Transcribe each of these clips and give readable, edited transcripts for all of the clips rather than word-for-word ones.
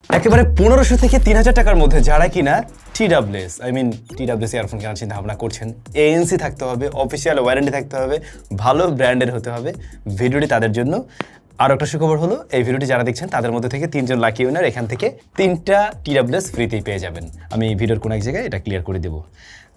একেবারে 1500 থেকে 3000 টাকার মধ্যে যারা কিনা টিডাব্লিউএস টিডাব্লিউএস ইয়ারফোন কেনার চিন্তা ভাবনা করছেন, এএনসি থাকতে হবে, অফিসিয়াল ওয়ারেন্টি থাকতে হবে, ভালো ব্র্যান্ডের হতে হবে, ভিডিওটি তাদের জন্য। আর একটা সুখবর হলো, এই ভিডিওটি যারা দেখছেন তাদের মধ্যে থেকে 3 জন লাকি উইনার এখান থেকে 3টা টিডাব্লিউএস ফ্রিতেই পেয়ে যাবেন। আমি ভিডিওর কোনো এক জায়গায় এটা ক্লিয়ার করে দেবো।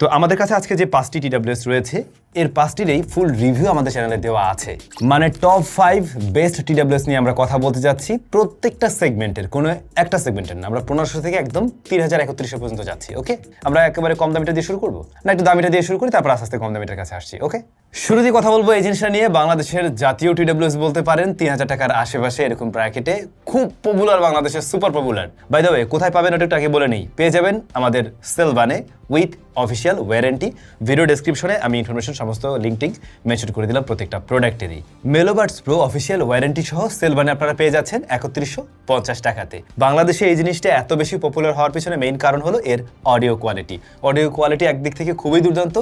তো আমাদের কাছে আজকে যে 5টি টিডাব্লিউএস রয়েছে, এর 5টিরই ফুল রিভিউ আমাদের চ্যানেলে দেওয়া আছে। মানে টপ 5 বেস্ট টিডাব্লিউএস নিয়ে আমরা কথা বলতে যাচ্ছি। প্রত্যেকটা সেগমেন্টের, কোনো একটা সেগমেন্টের না, আমরা 1500 থেকে একদম 3000-3100 পর্যন্ত যাচ্ছি। ওকে, আমরা একেবারে কম দামিটা দিয়ে শুরু করবো না, একটু দামিটা দিয়ে শুরু করি, তারপর আস্তে আস্তে কম দামিটার কাছে আসছি। ওকে, শুরুতেই কথা বলবো এই জিনিসটা নিয়ে, বাংলাদেশের জাতীয় টিডাব্লিউএস বলতে পারেন। 3000 টাকার আশেপাশে এরকম ব্র্যাকেটে খুব পপুলার, বাংলাদেশের super popular. By the way, কোথায় পাবেন ওটা একটু আগে বলে নেই। পেয়ে যাবেন আমাদের সেলবানে উইথ অফিসিয়াল ওয়ারেন্টি। ভিডিও ডেসক্রিপশনে আমি ইনফরমেশন সমস্ত লিঙ্ক মেনশন করে দিলাম প্রত্যেকটা প্রোডাক্টেরই। মেলোবাডস প্রো অফিসিয়াল ওয়ারেন্টি সহ সেলবানে আপনারা পেয়ে যাচ্ছেন 3150 টাকাতে। বাংলাদেশে এই জিনিসটা এত বেশি পপুলার হওয়ার পিছনে মেইন কারণ হলো এর অডিও কোয়ালিটি। অডিও কোয়ালিটি একদিক থেকে খুবই দুর্দান্ত,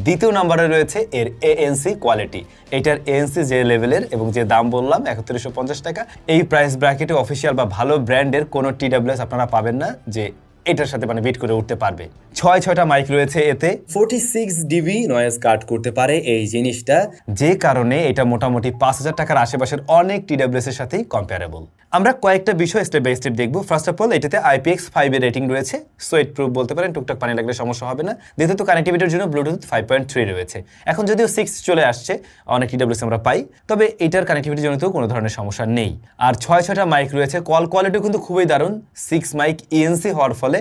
দ্বিতীয় নম্বরে রয়েছে এর এএনসি কোয়ালিটি। এটার এএনসি যে লেভেলের এবং যে দাম বললাম 3150 টাকা, এই প্রাইস ব্র্যাকেটে অফিসিয়াল বা ভালো ব্র্যান্ডের কোনো টিডাব্লিউএস আপনারা পাবেন না যে এটার সাথে মানে বিট করে উঠতে পারবে। 6টা মাইক রয়েছে এতে, 46 ডিবি নয়েজ কাট করতে পারে এই জিনিসটা, যে কারণে এটা মোটামুটি 5000 টাকার আশেপাশের অনেক টিডাব্লিউএস এর সাথেই কম্পারেবল। আমরা কয়েকটা বিষয় স্টেপ বাই স্টেপ দেখবো। ফার্স্ট অফ অল, এটাতে IPX5 এর রেটিং রয়েছে, সোয়েট প্রুফ বলতে পারেন, টুকটাক পানি লাগলে সমস্যা হবে না। দ্বিতীয়ত কানেক্টিভিটির জন্য ব্লুটুথ 5.3 রয়েছে। এখন যদিও 6 চলে আসছে, অনেক টিডাব্লিউএস আমরা পাই, তবে এটার কানেক্টিভিটির জন্য তো কোনো ধরনের সমস্যা নেই। আর 6টা মাইক রয়েছে, কল কোয়ালিটিও কিন্তু খুবই দারুণ। 6 মাইক ইএনসি হওয়ার ফলে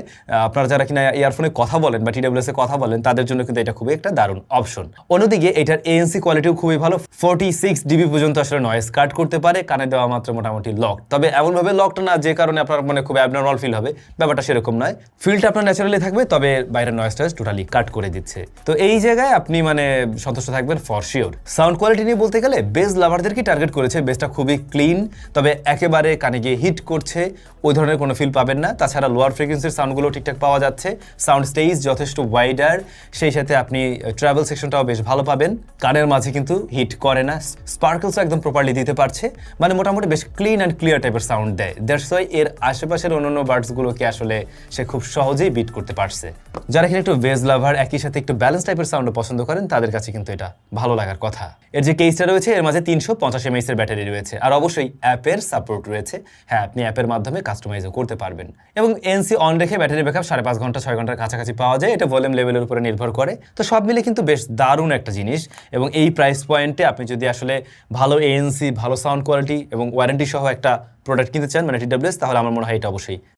আপনারা যারা কিনা ইয়ারফোনে কথা বলেন বা টিডাব্লিউএস এ কথা বলেন, তাদের জন্য কিন্তু এটা খুবই একটা দারুণ অপশন। অন্যদিকে এটার এএনসি কোয়ালিটিও খুবই ভালো, 46 ডিবি পর্যন্ত আসলে নয়েজ কাট করতে পারে, কানে দেওয়া মাত্র মোটামুটি লক। তবে এমনভাবে লকটা না যে কারণে আপনার মানে খুব অ্যাবনর্মাল ফিল হবে, ব্যাপারটা সেরকম নয়। ফিলটা আপনার ন্যাচারালি থাকবে, তবে বাইরের নয়েজটা টোটালি কাট করে দিচ্ছে। তো এই জায়গায় আপনি মানে সন্তুষ্ট থাকবেন ফর শিওর। সাউন্ড কোয়ালিটি নিয়ে বলতে গেলে বেস লাভারদেরকে টার্গেট করেছে। বেসটা খুবই ক্লিন, তবে একেবারে কানে গিয়ে হিট করছে ওই ধরনের কোনো ফিল পাবেন না। তাছাড়া লোয়ার ফ্রিকোয়েন্সির সাউন্ডগুলো ঠিকঠাক পাওয়া যাচ্ছে, সাউন্ড স্টেজ যথেষ্ট ওয়াইডার, সেই সাথে আপনি ট্রাভেল সেকশনটাও বেশ ভালো পাবেন। কানের মাঝে কিন্তু হিট করে না, স্পার্কলসও একদম প্রপারলি দিতে পারছে, মানে মোটামুটি বেশ ক্লিন অ্যান্ড ক্লিয়ার টাইপের সাউন্ড দেয়। দ্যাটস ওয়াই এর আশেপাশের অন্যান্য বার্ডসগুলোকে আসলে সে খুব সহজেই বিট করতে পারছে। যারা কিনা একটু বেস লাভার, একই সাথে একটু ব্যালেন্স টাইপের সাউন্ড পছন্দ করেন, তাদের কাছে কিন্তু এটা ভালো লাগার কথা। এর যে কেসটা রয়েছে, এর মাঝে 350 mAh এর ব্যাটারি রয়েছে, আর অবশ্যই অ্যাপের সাপোর্ট রয়েছে। হ্যাঁ, আপনি অ্যাপের মাধ্যমে কাস্টমাইজও করতে পারবেন। এবং এনসি অন রেখে ব্যাটারি ব্যাকআপ 5.5 ঘন্টা 6 ঘন্টার কাছাকাছি পাওয়া যায়। এটা ভলিউম লেভেলের উপরে নির্ভর করে। তো সব মিলে কিন্তু বেশ দারুণ একটা জিনিস। এবং এই প্রাইস পয়েন্টে আপনি যদি আসলে ভালো এএনসি, ভালো সাউন্ড কোয়ালিটি এবং ওয়ারেন্টি সহ একটা প্রোডাক্ট কিনতে চান, মানে টিডাব্লিউএস, তাহলে আমার মনে হয় এটা অবশ্যই